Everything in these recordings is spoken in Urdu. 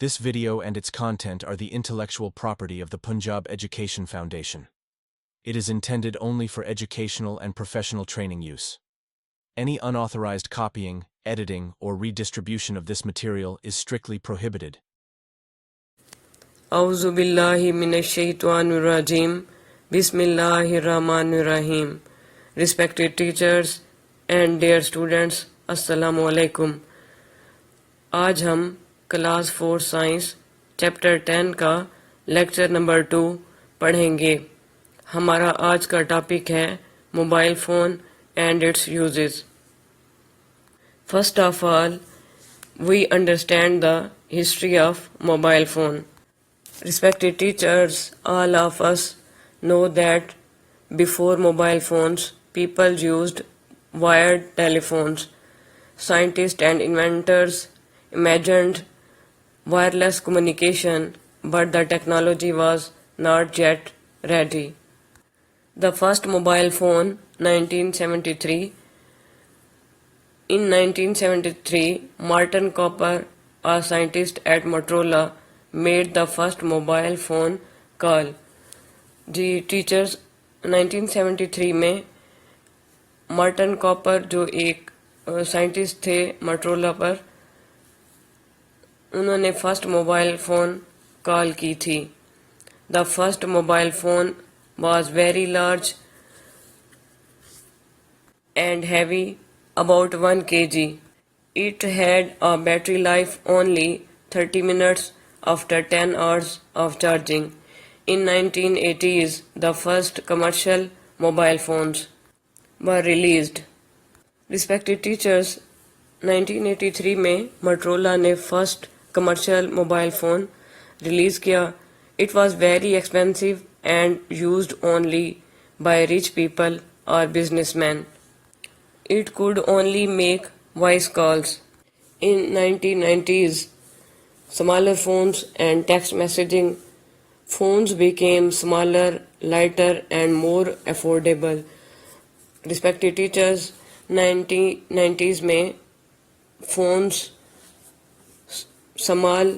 This video and its content are the intellectual property of the Punjab Education Foundation. It is intended only for educational and professional training use. Any unauthorized copying, editing, or redistribution of this material is strictly prohibited. A'udhu billahi minash shaitanir rajim. Bismillahir Rahmanir Rahim. Respected teachers and dear students, Assalamu alaikum. آج ہم کلاس 4 سائنس چیپٹر 10 کا لیکچر نمبر 2 پڑھیں گے. ہمارا آج کا ٹاپک ہے mobile phone and its uses. First of all we understand the history of mobile phone. Respected teachers, all of us know that before mobile phones, people used wired telephones. Scientists and inventors imagined wireless communication, but the technology was not yet ready. The first mobile phone, 1973. In 1973, Martin Cooper, a scientist at Motorola, made the first mobile phone call. G teachers 1973 میں مارٹن کاپر جو ایک سائنٹسٹ تھے موٹرولا پر، انہوں نے فرسٹ موبائل فون کال کی تھی. The first mobile phone was very large and heavy about 1 kg. It had a battery life only 30 minutes after 10 hours of charging. In 1980s, the first commercial mobile phones were released. Respected teachers, 1983 میں Motorola نے first commercial mobile phone release کیا. It was very expensive and used only by rich people or businessmen. It could only make voice calls. In 1990s, smaller phones and text messaging phones became smaller, lighter, and more affordable. Respected teachers, 1990s میں phones small,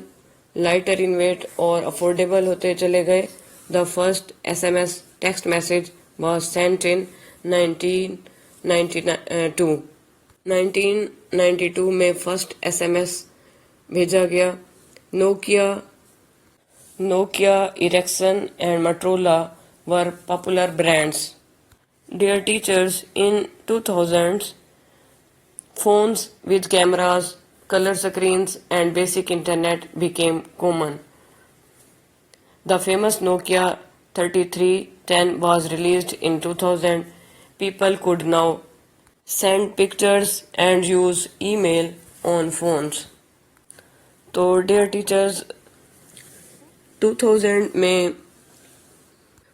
lighter in weight اور affordable ہوتے چلے گئے. The first SMS text message was sent in 1992. 1992 میں فرسٹ SMS بھیجا گیا. Nokia, Ericsson and Motorola were popular brands. Dear teachers, in 2000s, phones with cameras, color screens and basic internet became common. The famous Nokia 3310 was released in 2000. People could now send pictures and use email on phones. تو ڈیئر ٹیچرز 2000 میں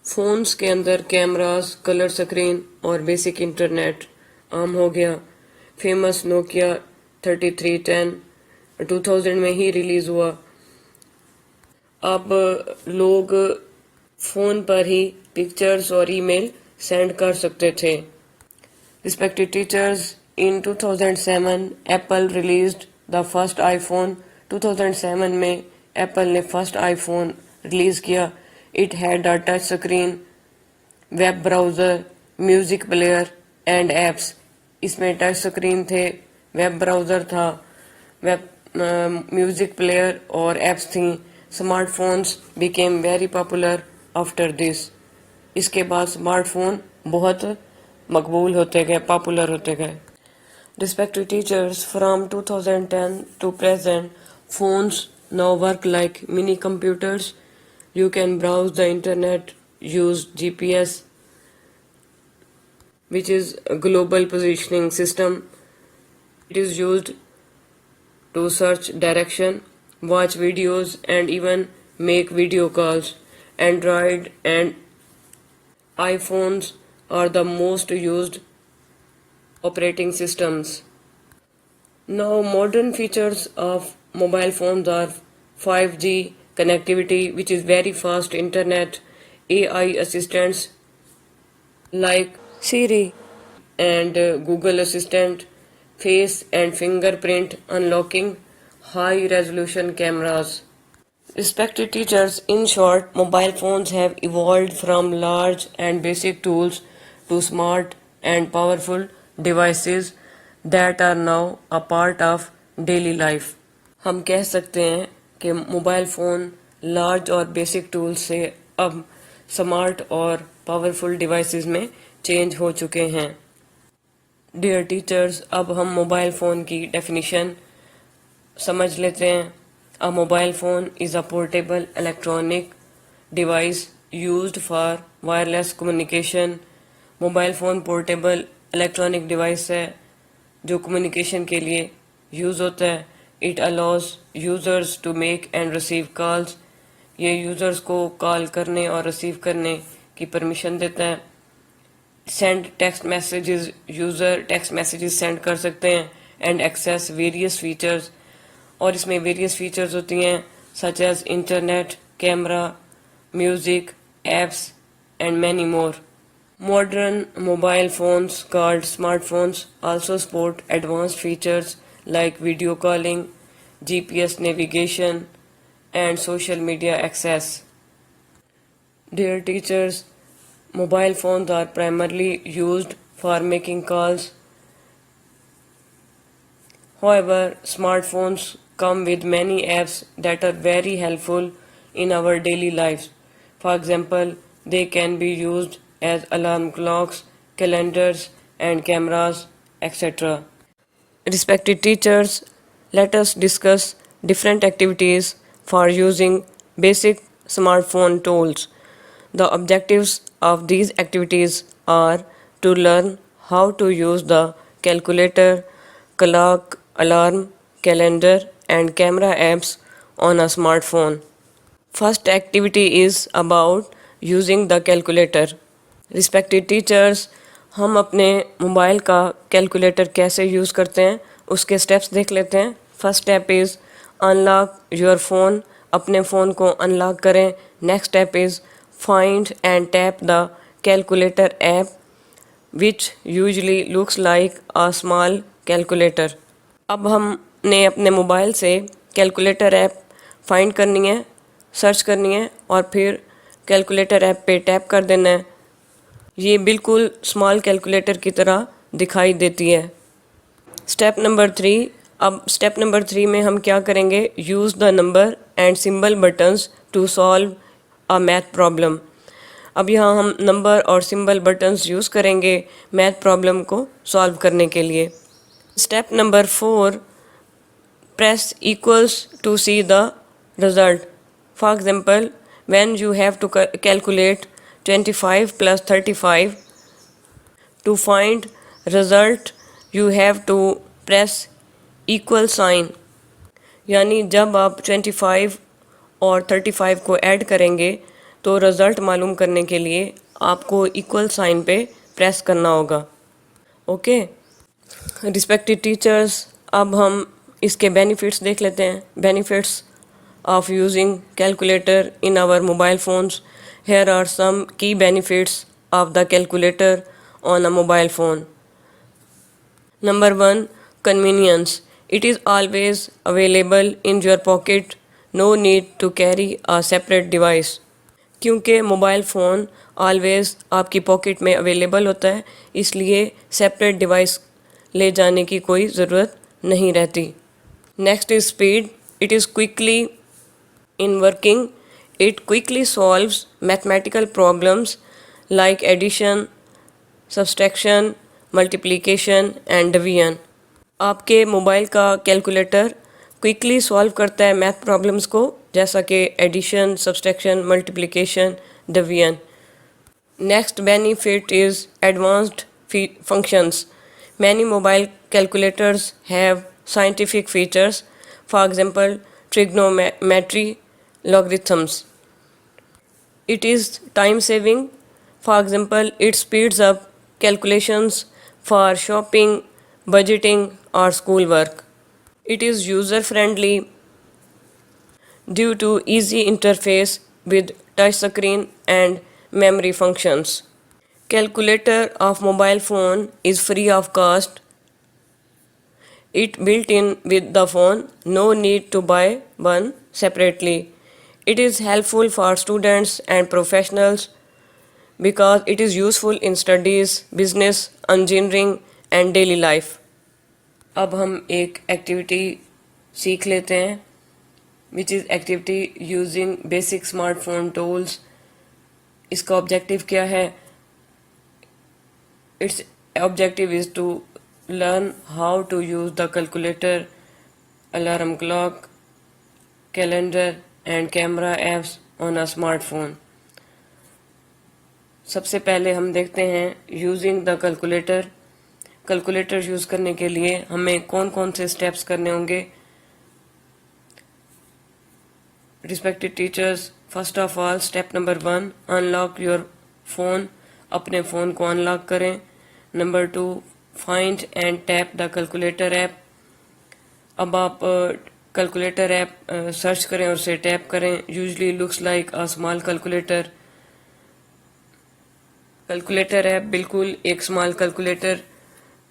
فونز کے اندر کیمراز، کلر سکرین اور بیسک انٹرنیٹ عام ہو گیا. فیمس نوکیا 3310 2000 میں ہی ریلیز ہوا. اب لوگ فون پر ہی پکچرز اور ای میل سینڈ کر سکتے تھے. Respected teachers, in 2007, Apple released the first iPhone. 2007 میں ایپل نے فرسٹ آئی فون ریلیز کیا. It had a touch screen, web browser, music player and apps. اس میں ٹچ اسکرین تھے، ویب براؤزر تھا، میوزک پلیئر اور ایپس تھیں. Smartphones became very popular after this. اس کے بعد اسمارٹ فون بہت مقبول ہوتے گئے، پاپولر ہوتے گئے. Respected teachers, from 2010 to present, phones now work like mini computers. You can browse the internet, use GPS, which is a global positioning system. It is used to search direction, watch videos, and even make video calls. Android and iPhones are the most used operating systems. Now modern features of mobile phones are 5G connectivity, which is very fast internet, AI assistants like Siri and Google Assistant, face and fingerprint unlocking, high resolution cameras. Respected teachers, in short, mobile phones have evolved from large and basic tools to smart and powerful devices that are now a part of daily life. ہم کہہ سکتے ہیں کہ موبائل فون لارج اور بیسک ٹول سے اب سمارٹ اور پاورفل ڈیوائسز میں چینج ہو چکے ہیں. ڈیئر ٹیچرز، اب ہم موبائل فون کی ڈیفینیشن سمجھ لیتے ہیں. A mobile phone is a portable electronic device used for wireless communication. Mobile phone portable electronic device ہے جو کمیونیکیشن کے لیے یوز ہوتا ہے. It allows users to make and receive calls. یہ یوزرز کو کال کرنے اور ریسیو کرنے کی پرمیشن دیتا ہے. Send text messages, user text messages send کر سکتے ہیں. اینڈ ایکسیس ویریس فیچرز، اور اس میں ویریس فیچرز ہوتی ہیں such as internet, camera, music, apps and many more. Modern mobile phones called smartphones also support advanced features like video calling, GPS navigation, and social media access. Dear teachers, mobile phones are primarily used for making calls. However, smartphones come with many apps that are very helpful in our daily lives. For example, they can be used as alarm clocks, calendars, and cameras, etc. Respected teachers, let us discuss different activities for using basic smartphone tools. The objectives of these activities are to learn how to use the calculator, clock, alarm, calendar, and camera apps on a smartphone. First activity is about using the calculator. Respected teachers, ہم اپنے موبائل کا کیلکولیٹر کیسے یوز کرتے ہیں اس کے اسٹیپس دیکھ لیتے ہیں. First step is unlock your phone. اپنے فون کو انلاک کریں. Next step is find and tap the calculator app which usually looks like a small calculator. اب ہم نے اپنے موبائل سے کیلکولیٹر ایپ فائنڈ کرنی ہے، سرچ کرنی ہے، اور پھر کیلکولیٹر ایپ پہ ٹیپ کر دینا ہے. یہ بالکل اسمال کیلکولیٹر کی طرح دکھائی دیتی ہے. Step number 3. اب اسٹیپ نمبر 3 میں ہم کیا کریں گے؟ Use the number and symbol buttons to solve a math problem. اب یہاں ہم نمبر اور سمبل بٹنس یوز کریں گے میتھ پرابلم کو سالو کرنے کے لیے. Step number 4. Press equals to see the result. For example, when you have to calculate 25 plus 35, to find result you have to press equal sign. یعنی جب آپ 25 اور 35 کو ایڈ کریں گے تو رزلٹ معلوم کرنے کے لیے آپ کو ایکول سائن پہ پریس کرنا ہوگا. اوکے ریسپیکٹڈ ٹیچرز، اب ہم اس کے بینیفٹس دیکھ لیتے ہیں. Benefits of using calculator in our mobile phones. Here are some key benefits of the calculator on a mobile phone. Number 1, convenience. It is always available in your pocket. No need to carry a separate device. کیونکہ موبائل فون آلویز آپ کی پاکٹ میں اویلیبل ہوتا ہے، اس لیے سیپریٹ ڈیوائس لے جانے کی کوئی ضرورت نہیں رہتی. Next is speed. It is quickly in working. It quickly solves mathematical problems like addition, subtraction, multiplication and division. آپ کے موبائل کا کیلکولیٹر کوئکلی سالو کرتا ہے میتھ پرابلمس کو، جیسا کہ addition, subtraction, multiplication, division. Next benefit is advanced functions. Many mobile calculators have scientific features. For example, trigonometry, logarithms. It is time saving. For example, it speeds up calculations for shopping, budgeting or schoolwork. It is user friendly due to easy interface with touch screen and memory functions. Calculator of mobile phone is free of cost. It built in with the phone, no need to buy one separately. It is helpful for students and professionals because it is useful in studies, business, engineering and daily life. اب ہم ایک ایکٹیویٹی سیکھ لیتے ہیں which is activity using basic smartphone tools. اس کا آبجیکٹیو کیا ہے؟ Its objective is to learn how to use the calculator, alarm clock, calendar and camera apps on a smartphone. سب سے پہلے ہم دیکھتے ہیں using the calculator. Calculator use کرنے کے لیے ہمیں کون کون سے اسٹیپس کرنے ہوں گے. Respected teachers, first of all step number 1، unlock your phone. اپنے فون کو ان لاک کریں. Number 2، find and tap the calculator app. اب آپ کیلکولیٹر ایپ سرچ کریں اور اسے ٹیپ کریں. Usually looks like a small calculator. Calculator app بالکل ایک اسمال کیلکولیٹر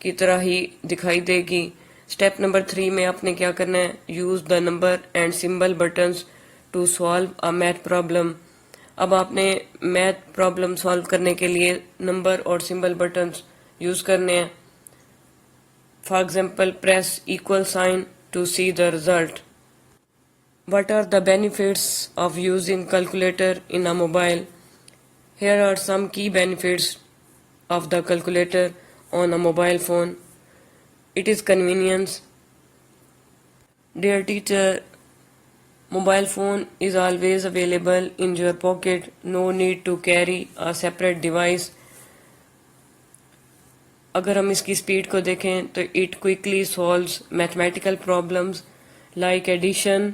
کی طرح ہی دکھائی دے گی. اسٹیپ نمبر 3 میں آپ نے کیا کرنا ہے؟ Use the number and symbol buttons to solve a math problem. اب آپ نے میتھ پرابلم سالو کرنے کے لیے نمبر اور سمبل بٹنس یوز کرنے ہیں. For example press equal sign to see the result. What are the benefits of using calculator in a mobile? Here are some key benefits of the calculator on a mobile phone. It is convenience. Dear teacher, mobile phone is always available in your pocket. No need to carry a separate device. اگر ہم اس کی اسپیڈ کو دیکھیں تو it quickly solves mathematical problems like addition,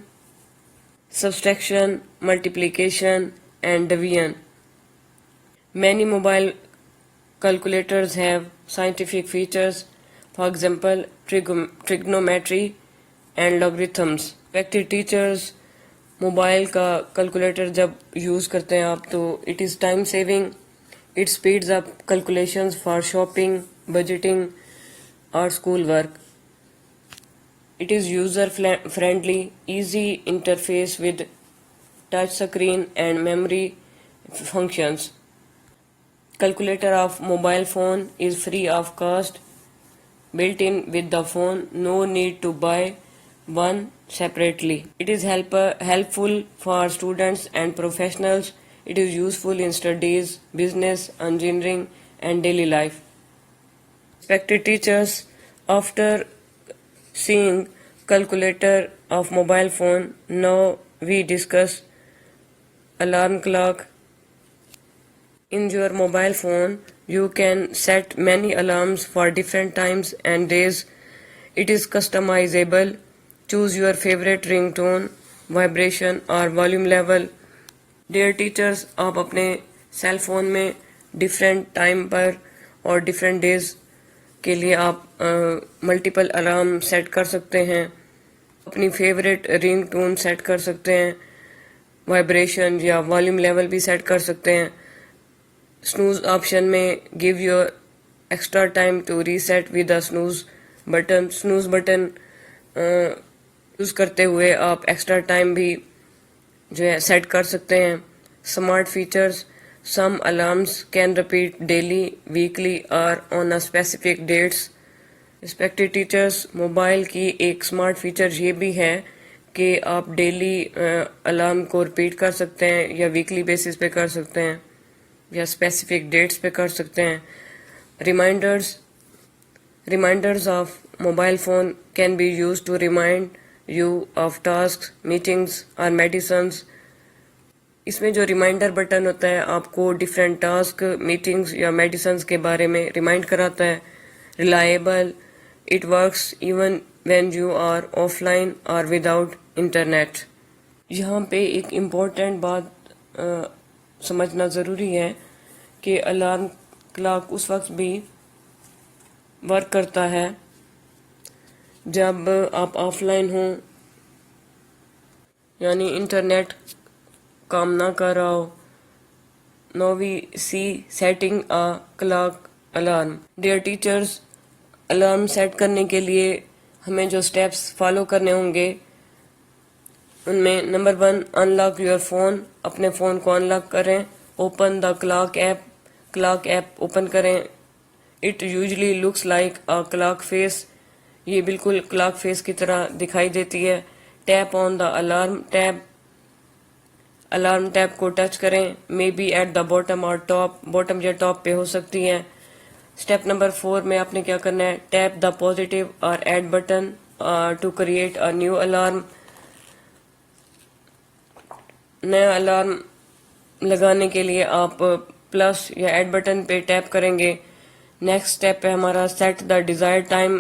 subtraction, multiplication and division. Many mobile calculators have scientific features, for example, trigonometry and logarithms. Respected teachers, mobile کا کیلکولیٹر جب یوز کرتے ہیں آپ تو it is time saving. It speeds up calculations for shopping, budgeting or school work. It is user friendly, easy interface with touch screen and memory functions. Calculator of mobile phone is free of cost, built in with the phone. No need to buy one separately. It is helpful for students and professionals. It is useful in studies, business, engineering and daily life. Respected teachers, after seeing calculator of mobile phone, now we discuss alarm clock. In your mobile phone, you can set many alarms for different times and days. It is customizable. Choose your favorite ringtone, vibration or volume level. Dear teachers, آپ اپنے سیل فون میں ڈفرینٹ ٹائم پر اور ڈفرینٹ ڈیز کے لیے آپ ملٹیپل الارم سیٹ کر سکتے ہیں. اپنی فیوریٹ رنگ ٹون سیٹ کر سکتے ہیں. وائبریشن یا والیوم لیول بھی سیٹ کر سکتے ہیں. snooze آپشن میں give your extra time to reset with a snooze button. snooze button use کرتے ہوئے آپ ایکسٹرا ٹائم بھی جو ہے سیٹ کر سکتے ہیں. Smart features, some alarms can repeat daily, weekly or on a specific dates. Respected teachers, mobile کی ایک اسمارٹ فیچر یہ بھی ہے کہ آپ ڈیلی الارم کو ریپیٹ کر سکتے ہیں یا ویکلی بیسس پہ کر سکتے ہیں یا اسپیسیفک ڈیٹس پہ کر سکتے ہیں. Reminders of mobile phone can be used to remind you of task, meetings or medicines. اس میں جو ریمائنڈر بٹن ہوتا ہے آپ کو ڈفرینٹ ٹاسک، میٹنگس یا میڈیسنس کے بارے میں ریمائنڈ کراتا ہے. Reliable, it works even when you are offline or without internet. یہاں پہ ایک امپورٹنٹ بات سمجھنا ضروری ہے کہ الارم کلاک اس وقت بھی ورک کرتا ہے جب آپ آف لائن ہوں، یعنی انٹرنیٹ کام نہ کر رہا ہو. Now we see setting a clock alarm. Dear teachers, alarm set کرنے کے لیے ہمیں جو سٹیپس فالو کرنے ہوں گے ان میں نمبر 1 انلاک یور فون، اپنے فون کو انلاک کریں. Open the clock app open کریں. It usually looks like a clock face, یہ بالکل کلاک فیس کی طرح دکھائی دیتی ہے. Tap on the alarm tab کو ٹچ کریں. May be at the bottom یا ٹاپ پہ ہو سکتی ہے. اسٹیپ نمبر 4 میں آپ نے کیا کرنا ہے، tap the positive or add button to create a new alarm. نیا الارم لگانے کے لیے آپ پلس یا ایڈ بٹن پہ ٹیپ کریں گے. نیکسٹ اسٹیپ ہے ہمارا سیٹ دا ڈیزائر ٹائم.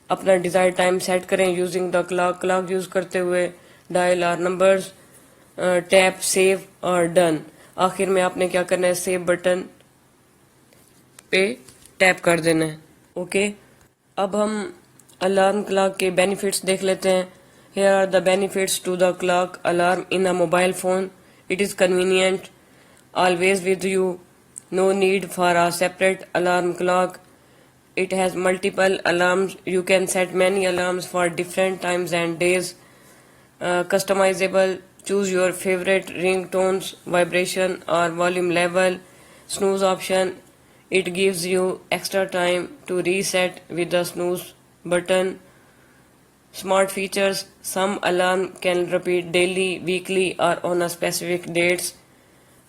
اپنا ڈیزائر ٹائم سیٹ کریں یوزنگ دا کلاک یوز کرتے ہوئے. Dial or numbers, tap save or done. آخر میں آپ نے کیا کرنا ہے، سیو بٹن پہ ٹیپ کر دینا ہے. اوکے، اب ہم الارم کلاک کے بینیفٹس دیکھ لیتے ہیں. Here are the benefits to the clock alarm in a mobile phone. It is convenient, always with you. No need for a separate alarm clock. It has multiple alarms. You can set many alarms for different times and days. Customizable. Choose your favorite ringtones, vibration or volume level. Snooze option. It gives you extra time to reset with the snooze button. Smart features. Some alarm can repeat daily, weekly or on a specific dates.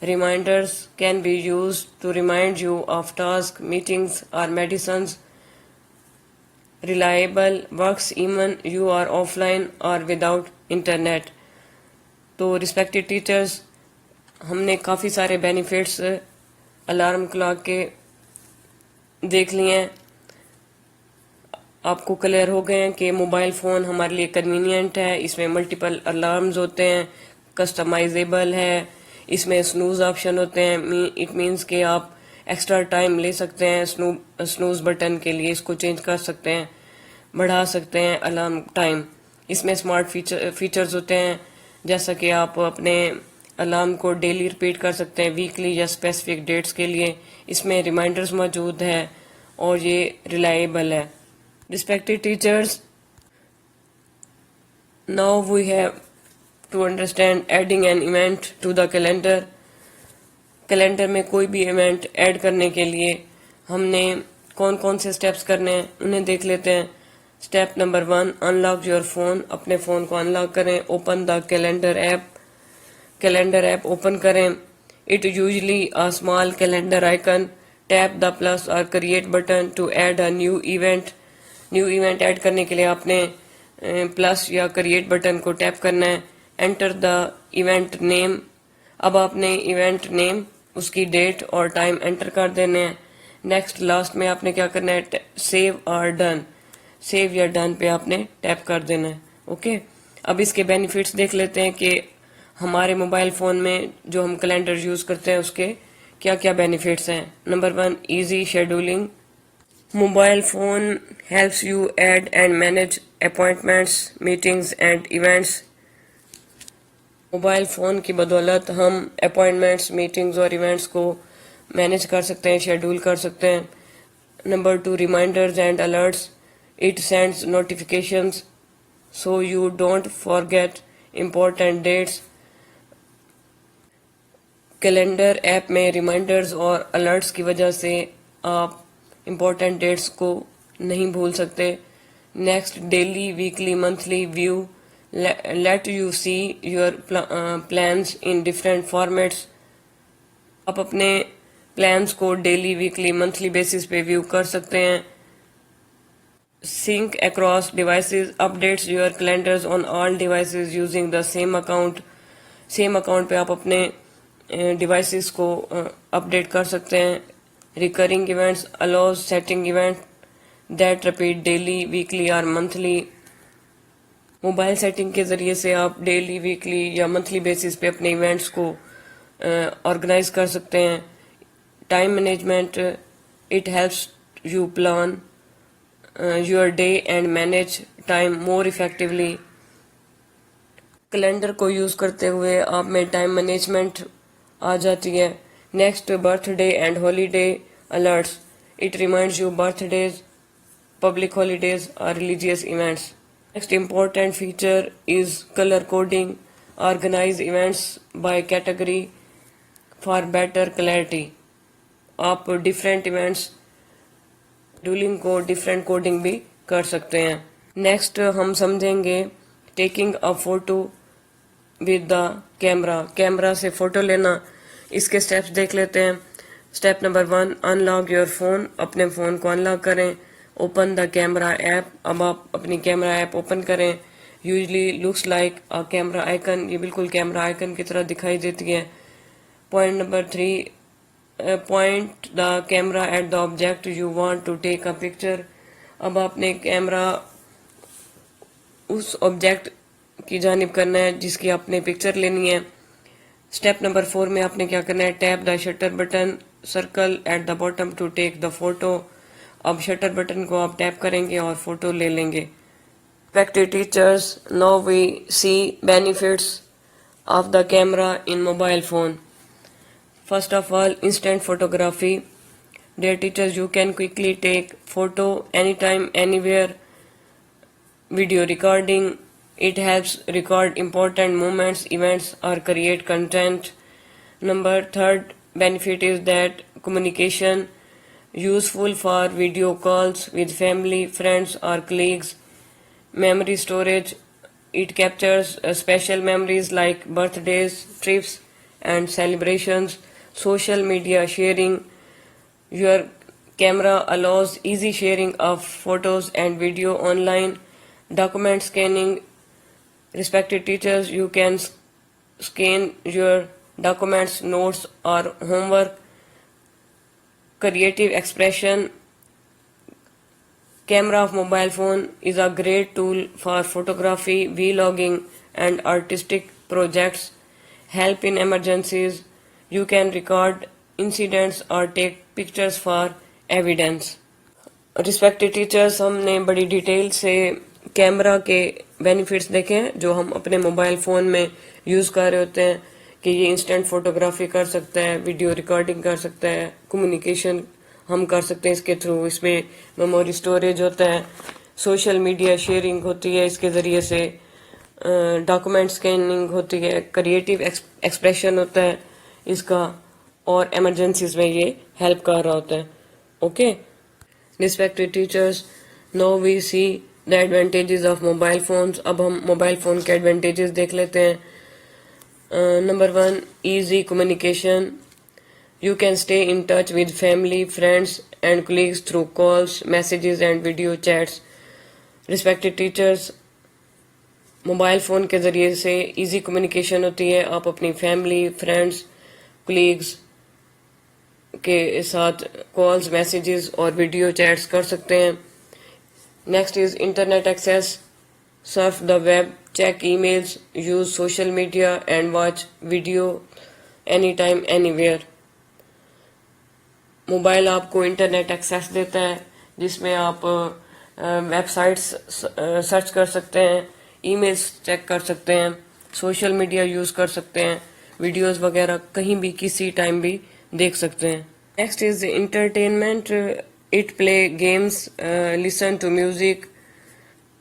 Reminders can be used to remind you of tasks, meetings or medicines. Reliable. Works even you are offline or without internet. تو ریسپیکٹڈ ٹیچرز، ہم نے کافی سارے بینیفٹس الارم کلاک کے دیکھ لیے ہیں. آپ کو کلیئر ہو گئے ہیں کہ موبائل فون ہمارے لیے کنوینئنٹ ہے. اس میں ملٹیپل الارمز ہوتے ہیں، کسٹمائزیبل ہے، اس میں سنوز آپشن ہوتے ہیں. اٹ مینس کہ آپ ایکسٹرا ٹائم لے سکتے ہیں سنوز بٹن کے لیے، اس کو چینج کر سکتے ہیں، بڑھا سکتے ہیں الارم ٹائم. اس میں اسمارٹ فیچرز ہوتے ہیں، جیسا کہ آپ اپنے الارم کو ڈیلی ریپیٹ کر سکتے ہیں، ویکلی یا اسپیسیفک ڈیٹس کے لیے. اس میں ریمائنڈرز موجود ہے اور یہ ریلائبل ہے. Respected teachers, now we have to understand adding an event to the calendar. Calendar میں کوئی بھی ایونٹ ایڈ کرنے کے لیے ہم نے کون کون سے سٹیپس کرنے ہیں انہیں دیکھ لیتے ہیں. Step number 1 unlock your phone, اپنے فون کو انلاک کریں. Open the calendar app open کریں. It usually a small calendar icon. Tap the plus or create button to add a new event. New event add کرنے کے لیے آپ نے پلس یا کریٹ بٹن کو ٹیپ کرنا ہے. انٹر دا ایونٹ نیم. اب آپ نے ایونٹ نیم، اس کی ڈیٹ اور ٹائم انٹر کر دینے ہیں. نیکسٹ لاسٹ میں آپ نے کیا کرنا ہے، سیو اور ڈن. سیو یا ڈن پہ آپ نے ٹیپ کر دینا ہے. اوکے، اب اس کے بینیفٹس دیکھ لیتے ہیں کہ ہمارے موبائل فون میں جو ہم کیلنڈر یوز کرتے ہیں اس کے کیا کیا بینیفٹس ہیں. Number 1 easy scheduling. Mobile phone helps you add and manage appointments, meetings and events. Mobile phone کی بدولت ہم اپوائنٹمنٹس، میٹنگز اور ایونٹس کو مینیج کر سکتے ہیں، شیڈول کر سکتے ہیں. Number 2 reminders and alerts. It sends notifications so you don't forget important dates. Calendar app میں ریمائنڈرز اور الرٹس کی وجہ سے آپ امپورٹنٹ ڈیٹس کو نہیں بھول سکتے. Next daily, weekly, monthly view. Let you see your plans in different formats. آپ اپنے پلانس کو ڈیلی، ویکلی، منتھلی بیسس پہ ویو کر سکتے ہیں. Sync across devices. Updates your calendars on all devices using the same account. Same account پہ آپ اپنے ڈیوائسز کو اپڈیٹ کر سکتے ہیں. Recurring events allows setting event that repeat daily, weekly or monthly. Mobile setting کے ذریعے سے آپ ڈیلی، ویکلی یا منتھلی بیسس پہ اپنے ایونٹس کو آرگنائز کر سکتے ہیں. Time management. It helps you plan your day and manage time more effectively. Calendar کو یوز کرتے ہوئے آپ میں ٹائم مینجمنٹ آ جاتی ہے. Next birthday and holiday alerts. It reminds you birthdays, public holidays or religious events. Next important feature is color coding. Organize events by category for better clarity. آپ ڈفرینٹ ایونٹس ڈولنگ کو ڈفرینٹ کوڈنگ بھی کر سکتے ہیں. نیکسٹ ہم سمجھیں گے taking a photo with the camera سے فوٹو لینا. اس کے اسٹیپس دیکھ لیتے ہیں. Step number 1, unlock your phone. اپنے فون کو ان لاک کریں. Open the camera app. اب آپ اپنی کیمرا ایپ اوپن کریں. Usually looks like camera icon. یہ بالکل کیمرا آئیکن کی طرح دکھائی دیتی ہے. Point number 3, point the camera at the object you want to take a picture. اب آپ نے کیمرا اس آبجیکٹ کی جانب کرنا ہے جس کی آپ نے پکچر لینی ہے. اسٹیپ نمبر 4 میں آپ نے کیا کرنا ہے, tap the shutter button circle at the bottom to take the photo. اب شٹر بٹن کو آپ ٹیپ کریں گے اور فوٹو لے لیں گے. Respected teachers, now we see benefits of the camera in mobile phone. First of all, instant photography. Dear teachers, you can quickly take photo anytime, anywhere. Video recording. It helps record important moments, events, or create content. Number 3rd benefit is that communication. Useful for video calls with family, friends, or colleagues. Memory storage. It captures special memories like birthdays, trips, and celebrations. Social media sharing. Your camera allows easy sharing of photos and video online. Document scanning. Respected teachers, you can scan your documents, notes, or homework. Creative expression. Camera of mobile phone is a great tool for photography, vlogging, and artistic projects. Help in emergencies. You can record incidents or take pictures for evidence. Respected teachers, ہم نے بڑی ڈیٹیل سے کیمرا کے بینیفٹس دیکھیں جو ہم اپنے موبائل فون میں یوز کر رہے ہوتے ہیں کہ یہ انسٹنٹ فوٹوگرافی کر سکتا ہے, ویڈیو ریکارڈنگ کر سکتا ہے, کمیونیکیشن ہم کر سکتے ہیں اس کے تھرو. اس میں میموری اسٹوریج ہوتا ہے, سوشل میڈیا شیئرنگ ہوتی ہے اس کے ذریعے سے, ڈاکومنٹ اسکیننگ ہوتی ہے, کریٹیو ایکسپریشن ہوتا ہے اس کا, اور ایمرجنسیز میں یہ ہیلپ کر رہا ہوتا ہے. Okay. Respected teachers, now we see the advantages of mobile phones. اب ہم موبائل فون کے ایڈوانٹیجز دیکھ لیتے ہیں. Number 1, easy communication. You can stay in touch with family, friends, and colleagues through calls, messages, and video chats. Respected teachers, mobile phone کے ذریعے سے ایزی کمیونیکیشن ہوتی ہے. آپ اپنی فیملی, فرینڈس, کولیگز کے ساتھ کالز, میسیجز اور ویڈیو چیٹس کر سکتے ہیں. Next is internet access. Surf the web, check emails, use social media and watch video any time anywhere. Mobile آپ کو انٹرنیٹ ایکسیس دیتا ہے جس میں آپ ویب سائٹس سرچ کر سکتے ہیں, ای میلز چیک کر سکتے ہیں, سوشل میڈیا یوز کر سکتے ہیں, ویڈیوز وغیرہ کہیں بھی کسی ٹائم بھی دیکھ سکتے ہیں. Next is entertainment. It play games, listen to music,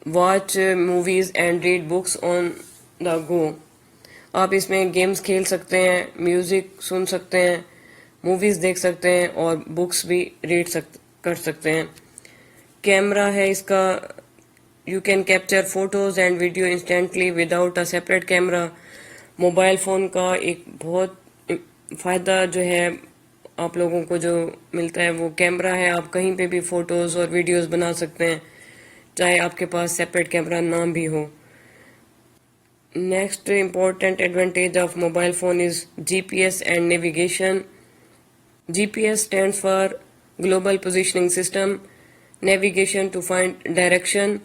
watch movies and read books on the go. آپ اس میں گیمز کھیل سکتے ہیں, میوزک سن سکتے ہیں, موویز دیکھ سکتے ہیں اور بکس بھی ریڈ کر سکتے ہیں. کیمرہ ہے اس کا, you can capture photos and video instantly without a separate camera. Mobile phone کا ایک بہت فائدہ جو ہے آپ لوگوں کو جو ملتا ہے وہ کیمرہ ہے. آپ کہیں پہ بھی فوٹوز اور ویڈیوز بنا سکتے ہیں چاہے آپ کے پاس سیپریٹ کیمرہ نہ بھی ہو. Next important advantage of mobile phone is G P S and navigation. GPS stands for Global Positioning System. Navigation to find direction.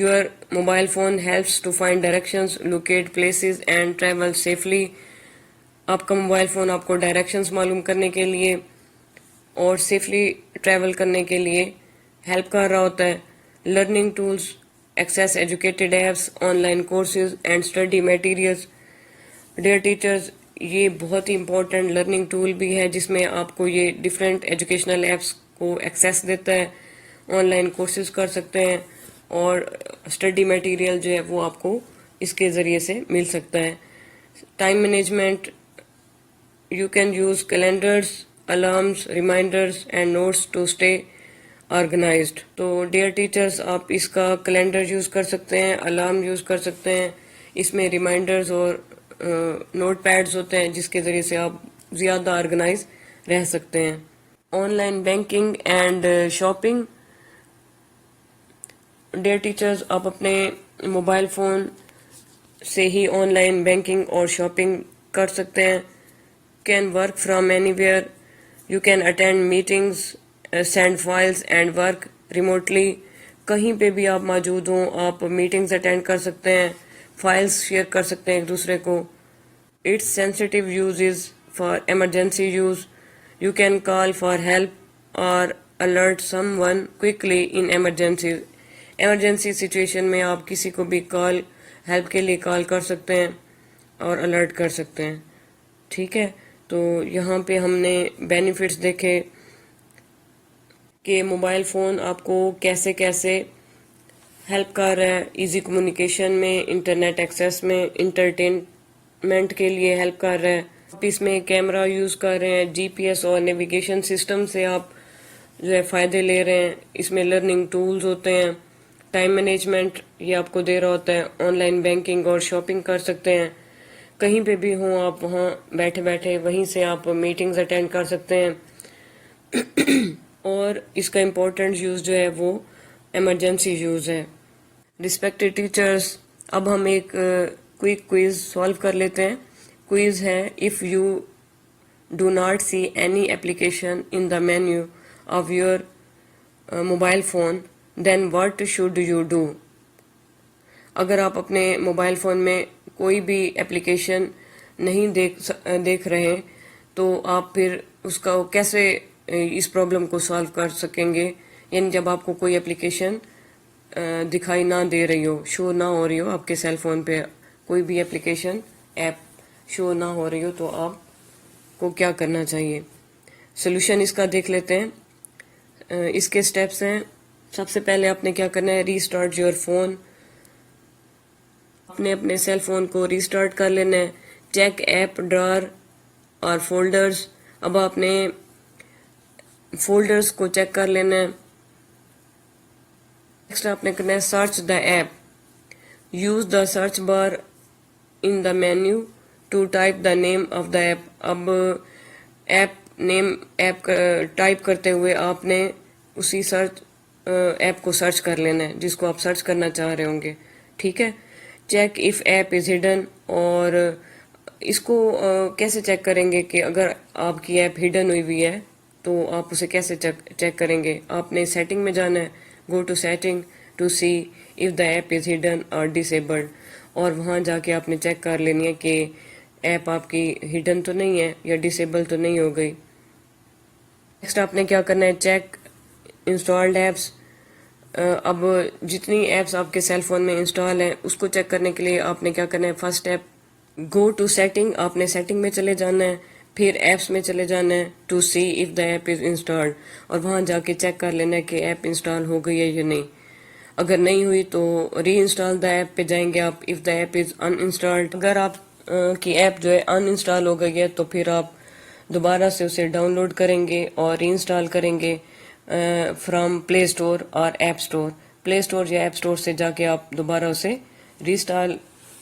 Your mobile phone helps to find directions, locate places and travel safely. آپ کا موبائل فون آپ کو ڈائریکشنز معلوم کرنے کے لیے اور سیفلی ٹریول کرنے کے لیے ہیلپ کر رہا ہوتا ہے. Learning tools, access educated apps, on line courses and study materials. Dear teachers, یہ بہت ہی امپورٹنٹ لرننگ ٹول بھی ہے جس میں آپ کو یہ ڈفرینٹ ایجوکیشنل ایپس کو ایکسیس دیتا ہے. آن لائن کورسز کر سکتے ہیں اور اسٹڈی میٹیریل جو ہے وہ آپ کو اس کے ذریعے سے مل سکتا ہے. Time management, you can use calendars, alarms, reminders and notes to stay organised. تو ڈیئر ٹیچرز، آپ اس کا کیلنڈر یوز کر سکتے ہیں، الارم یوز کر سکتے ہیں. اس میں ریمائنڈرز اور نوٹ پیڈز ہوتے ہیں جس کے ذریعے سے آپ زیادہ آرگنائز رہ سکتے ہیں. On line banking and shopping. Dear teachers, آپ اپنے موبائل فون سے ہی آن لائن بینکنگ اور شاپنگ کر سکتے ہیں. Can work from any where. You can attend meetings, send files and work remotely. کہیں پہ بھی آپ موجود ہوں آپ میٹنگز اٹینڈ کر سکتے ہیں، فائلز شیئر کر سکتے ہیں ایک دوسرے کو. It's sensitive uses for emergency use. You can call for help اور alert someone quickly in emergency. Emergency situation میں آپ کسی کو بھی ہیلپ کے لیے کال کر سکتے ہیں اور الرٹ کر سکتے ہیں. ٹھیک ہے، تو یہاں پہ ہم نے بینیفٹس دیکھے کہ موبائل فون آپ کو کیسے کیسے ہیلپ کر رہا ہے ایزی کمیونیکیشن میں، انٹرنیٹ ایکسیس میں، انٹرٹینمنٹ کے لیے ہیلپ کر رہا ہے. آپ اس میں کیمرہ یوز کر رہے ہیں، جی پی ایس اور نیویگیشن سسٹم سے آپ جو ہے فائدے لے رہے ہیں. اس میں لرننگ ٹولز ہوتے ہیں. ٹائم مینجمنٹ یہ آپ کو دے رہا ہوتا ہے. آن لائن بینکنگ اور شاپنگ کر سکتے ہیں. کہیں پہ بھی ہوں آپ، وہاں بیٹھے بیٹھے وہیں سے آپ میٹنگز اٹینڈ کر سکتے ہیں. اور اس کا امپورٹنٹ یوز جو ہے وہ ایمرجنسی یوز ہے. رسپیکٹڈ ٹیچرز، اب ہم ایک کوئک کوئز سالو کر لیتے ہیں. کوئز ہے، if you do not see any application in the menu of your mobile phone then what should you do. اگر آپ اپنے موبائل فون میں کوئی بھی اپلیکیشن نہیں دیکھ رہے تو آپ پھر اس کا کیسے اس پرابلم کو سالو کر سکیں گے. یعنی جب آپ کو کوئی اپلیکیشن دکھائی نہ دے رہی ہو، شو نہ ہو رہی ہو، آپ کے سیل فون پہ کوئی بھی اپلیکیشن ایپ شو نہ ہو رہی ہو تو آپ کو کیا کرنا چاہیے. سولوشن اس کا دیکھ لیتے ہیں. اس کے سٹیپس ہیں. سب سے پہلے آپ نے کیا کرنا ہے، ریسٹارٹ یور فون. آپ نے اپنے سیل فون کو ریسٹارٹ کر لینا ہے. چیک ایپ ڈرار اور فولڈرز. اب آپ نے فولڈرز کو چیک کر لینا ہے. نیکسٹ آپ نے کرنا ہے search the app. Use the search bar in the menu to type the name of the app. App name نیم ٹائپ کرتے ہوئے آپ نے اسی ایپ کو سرچ کر لینا ہے جس کو آپ سرچ کرنا چاہ رہے ہوں گے. ٹھیک ہے. Check if app is hidden. اور اس کو کیسے چیک کریں گے کہ اگر آپ کی ایپ ہڈن ہوئی ہے تو آپ اسے کیسے چیک کریں گے. آپ نے سیٹنگ میں جانا ہے. Go to setting to see if the app is hidden or disabled. اور وہاں جا کے آپ نے چیک کر لینی ہے کہ ایپ آپ کی ہڈن تو نہیں ہے یا ڈسیبل تو نہیں ہو گئی. نیکسٹ آپ نے کیا کرنا ہے، چیک انسٹالڈ ایپس. اب جتنی ایپس آپ کے سیل فون میں انسٹال ہیں اس کو چیک کرنے کے لیے آپ نے کیا کرنا ہے، first app go to setting. آپ نے سیٹنگ میں چلے جانا ہے، پھر ایپس میں چلے جانا ہے to see if the app is installed. اور وہاں جا کے چیک کر لینا ہے کہ ایپ انسٹال ہو گئی ہے یا نہیں. اگر نہیں ہوئی تو ری انسٹال دا ایپ پہ جائیں گے آپ. If the app is in installed, اگر آپ کی ایپ جو ہے ان انسٹال ہو گئی ہے تو پھر آپ دوبارہ سے اسے ڈاؤن لوڈ کریں گے اور ری انسٹال کریں گے فرام پلے اسٹور اور ایپ اسٹور. پلے اسٹور یا ایپ اسٹور سے جا کے آپ دوبارہ اسے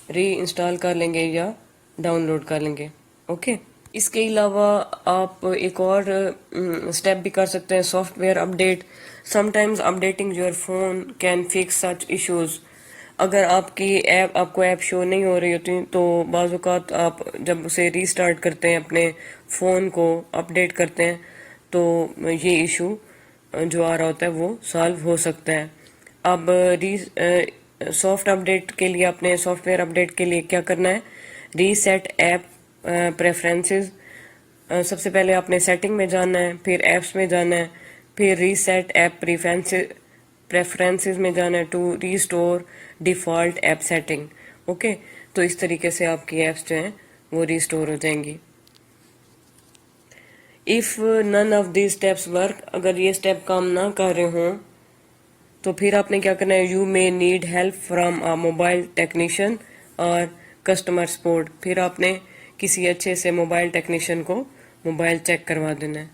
ری انسٹال کر لیں گے یا ڈاؤن لوڈ کر لیں گے. اوکے. اس کے علاوہ آپ ایک اور اسٹیپ بھی کر سکتے ہیں، soft where update. Some times updating your phone can fix such issues. اگر آپ کو ایپ شو نہیں ہو رہی ہوتی تو بعض اوقات آپ جب اسے ری اسٹارٹ کرتے ہیں، اپنے فون کو اپڈیٹ کرتے ہیں تو یہ ایشو جو آ رہا ہوتا ہے وہ سالو ہو سکتا ہے. اب سافٹ اپڈیٹ کے لیے اپنے سافٹ ویئر اپڈیٹ کے لیے کیا کرنا ہے، ریسیٹ ایپ پریفرنسز. سب سے پہلے آپ نے سیٹنگ میں جانا ہے، پھر ایپس میں جانا ہے، پھر ریسیٹ ایپ پریفرنسز میں جانا ہے to restore default app setting. Okay. تو اس طریقے سے آپ کی ایپس جو ہیں وہ ریسٹور ہو جائیں گی. If none of these steps work، اگر یہ اسٹیپ کام نہ کر رہے ہوں تو پھر آپ نے کیا کرنا ہے, you may need help from a mobile technician or customer support. پھر آپ نے کسی اچھے سے موبائل ٹیکنیشین کو موبائل چیک کروا دینا ہے.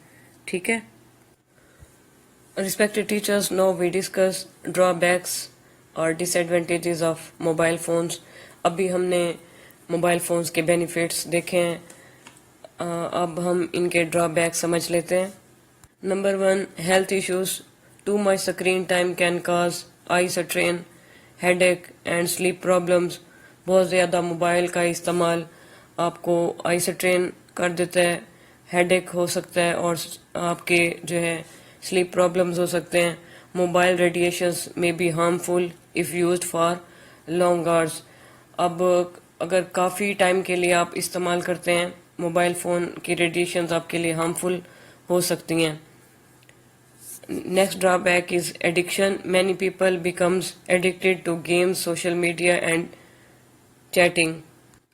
ٹھیک ہے. Respected teachers, now we discuss drawbacks اور ڈس ایڈوانٹیجز آف موبائل فونس. ابھی ہم نے موبائل فونس کے بینیفٹس دیکھے ہیں, اب ہم ان کے ڈرا بیک سمجھ لیتے ہیں. Number 1, health issues. Too much screen time can cause eye strain, headache and sleep problems. بہت زیادہ موبائل کا استعمال آپ کو آئی سٹرین کر دیتا ہے, ہیڈ ایک ہو سکتا ہے, اور آپ کے جو ہے سلیپ پرابلمز ہو سکتے ہیں. Mobile radiations may be harmful if used for long hours. اب اگر کافی ٹائم کے لیے آپ استعمال کرتے ہیں موبائل فون کی, ریڈیشنز آپ کے لیے ہارمفل ہو سکتی ہیں. Next drawback is addiction. Many people becomes addicted to games, social media and chatting.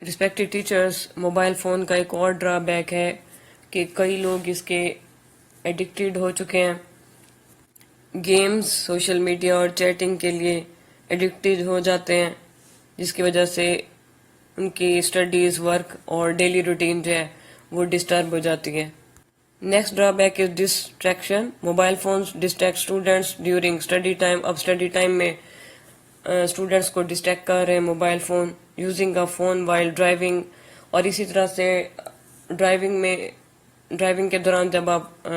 Respected teachers, mobile phone کا ایک اور ڈرا بیک ہے کہ کئی لوگ اس کے ایڈکٹیڈ ہو چکے ہیں. گیمز, سوشل میڈیا اور چیٹنگ کے لیے ایڈکٹیڈ ہو جاتے ہیں, جس کی وجہ سے ان کی اسٹڈیز, ورک اور ڈیلی روٹین جو ہے وہ ڈسٹرب ہو جاتی ہے. Next drawback is distraction. Mobile phones distract students during study time. اب اسٹڈی ٹائم میں اسٹوڈینٹس کو ڈسٹریکٹ کر رہے ہیں mobile phone. Using a phone while driving, اور اسی طرح سے ڈرائیونگ کے دوران جب آپ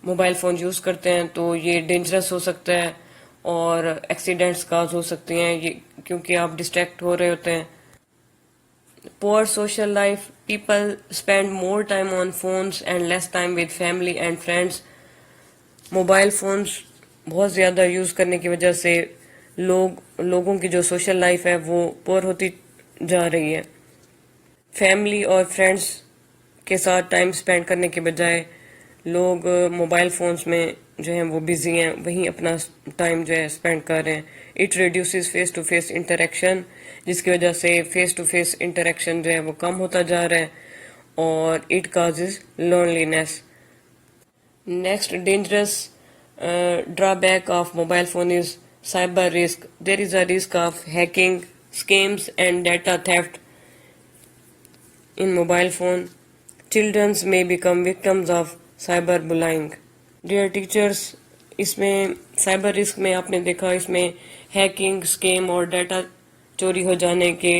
موبائل فون یوز کرتے ہیں تو یہ ڈینجرس ہو سکتا ہے اور ایکسیڈنٹس کاز ہو سکتی ہیں, یہ کیونکہ آپ ڈسٹریکٹ ہو رہے ہوتے ہیں. پور social life. People spend more time on phones and less time with family and friends. Mobile phones بہت زیادہ یوز کرنے کی وجہ سے لوگوں کی جو سوشل لائف ہے وہ پور ہوتی جا رہی ہے. فیملی اور فرینڈس کے ساتھ ٹائم اسپینڈ کرنے کے بجائے لوگ موبائل فونس میں جو ہیں وہ بزی ہیں, وہیں اپنا ٹائم جو ہے اسپینڈ کر رہے ہیں. It reduces face to face interaction, جس کی وجہ سے فیس ٹو فیس انٹریکشن جو ہے وہ کم ہوتا جا رہا ہے, اور it causes loneliness. Next dangerous drawback of mobile phone is cyber risk. There is a risk of hacking, scams and data theft in mobile phone. Children may become victims of cyber bullying. Dear teachers, اس میں سائبر رسک میں آپ نے دیکھا اس میں ہیکنگ, اسکیم اور ڈیٹا چوری ہو جانے کے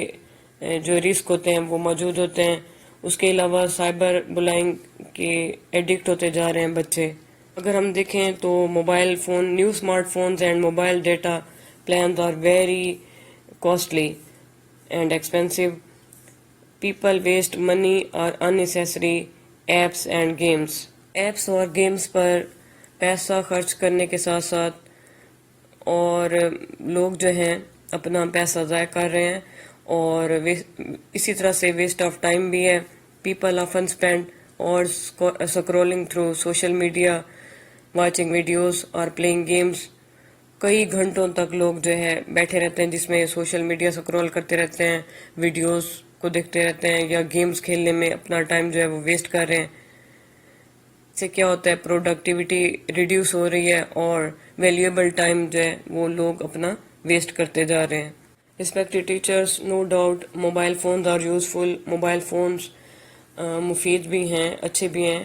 جو رسک ہوتے ہیں وہ موجود ہوتے ہیں. اس کے علاوہ سائبر بلائنگ کے ایڈکٹ ہوتے جا رہے ہیں بچے. اگر ہم دیکھیں تو mobile phone, new smart phones and mobile data plans are very costly and expensive. People waste money or unnecessary apps and games. Apps اور گیمز پر پیسہ خرچ کرنے کے ساتھ ساتھ اور لوگ جو ہیں اپنا پیسہ ضائع کر رہے ہیں, اور اسی طرح سے ویسٹ آف ٹائم بھی ہے. People often spend hours scrolling through social media, watching videos or playing games. کئی گھنٹوں تک لوگ جو ہے بیٹھے رہتے ہیں جس میں سوشل میڈیا سکرول کرتے رہتے ہیں, ویڈیوز کو دیکھتے رہتے ہیں, یا گیمز کھیلنے میں اپنا ٹائم جو ہے وہ ویسٹ کر رہے ہیں. اس سے کیا ہوتا ہے, پروڈکٹیوٹی ریڈیوس ہو رہی ہے اور ویلیویبل ٹائم جو ہے وہ لوگ اپنا ویسٹ کرتے جا رہے ہیں. Respected teachers, no doubt mobile phones are useful. Mobile phones مفید بھی ہیں, اچھے بھی ہیں,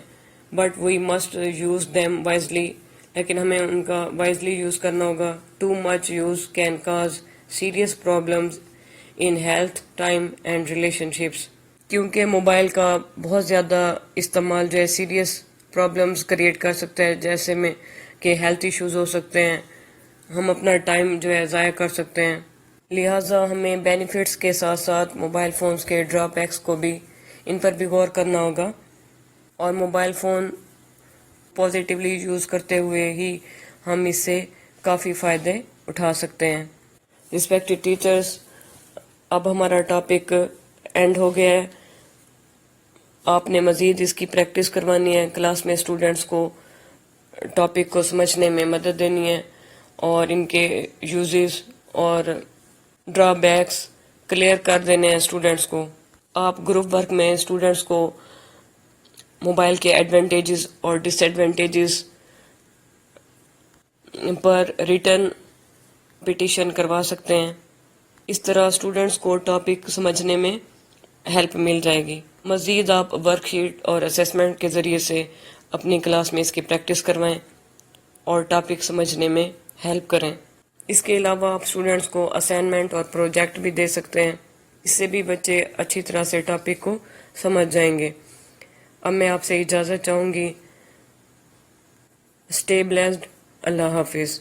but we must use them wisely. لیکن ہمیں ان کا وائزلی یوز کرنا ہوگا. Too much use can cause serious problems in health, time and relationships. کیونکہ موبائل کا بہت زیادہ استعمال جو ہے سیریس پرابلمز کریٹ کر سکتا ہے, جیسے میں کہ ہیلتھ ایشوز ہو سکتے ہیں, ہم اپنا ٹائم جو ہے ضائع کر سکتے ہیں. لہٰذا ہمیں بینیفٹس کے ساتھ ساتھ موبائل فونز کے ڈرا بیکس کو بھی ان پر بھی غور کرنا ہوگا, اور موبائل فون پازیٹیولی یوز کرتے ہوئے ہی ہم اس سے کافی فائدے اٹھا سکتے ہیں. رسپیکٹڈ ٹیچرس, اب ہمارا ٹاپک اینڈ ہو گیا ہے. آپ نے مزید اس کی پریکٹس کروانی ہے, کلاس میں اسٹوڈینٹس کو ٹاپک کو سمجھنے میں مدد دینی ہے, اور ان کے یوزز اور ڈرا بیکس کلیئر کر دینے ہیں اسٹوڈینٹس کو. آپ گروپ ورک میں اسٹوڈینٹس کو موبائل کے ایڈوانٹیجز اور ڈس ایڈوانٹیجز پر ریٹن پٹیشن کروا سکتے ہیں. اس طرح اسٹوڈنٹس کو ٹاپک سمجھنے میں ہیلپ مل جائے گی. مزید آپ ورک شیٹ اور اسیسمنٹ کے ذریعے سے اپنی کلاس میں اس کی پریکٹس کروائیں اور ٹاپک سمجھنے میں ہیلپ کریں. اس کے علاوہ آپ اسٹوڈنٹس کو اسائنمنٹ اور پروجیکٹ بھی دے سکتے ہیں. اس سے بھی بچے اچھی طرح سے ٹاپک کو سمجھ جائیں گے. اب میں آپ سے اجازت چاہوں گی. Stay blessed. اللہ حافظ.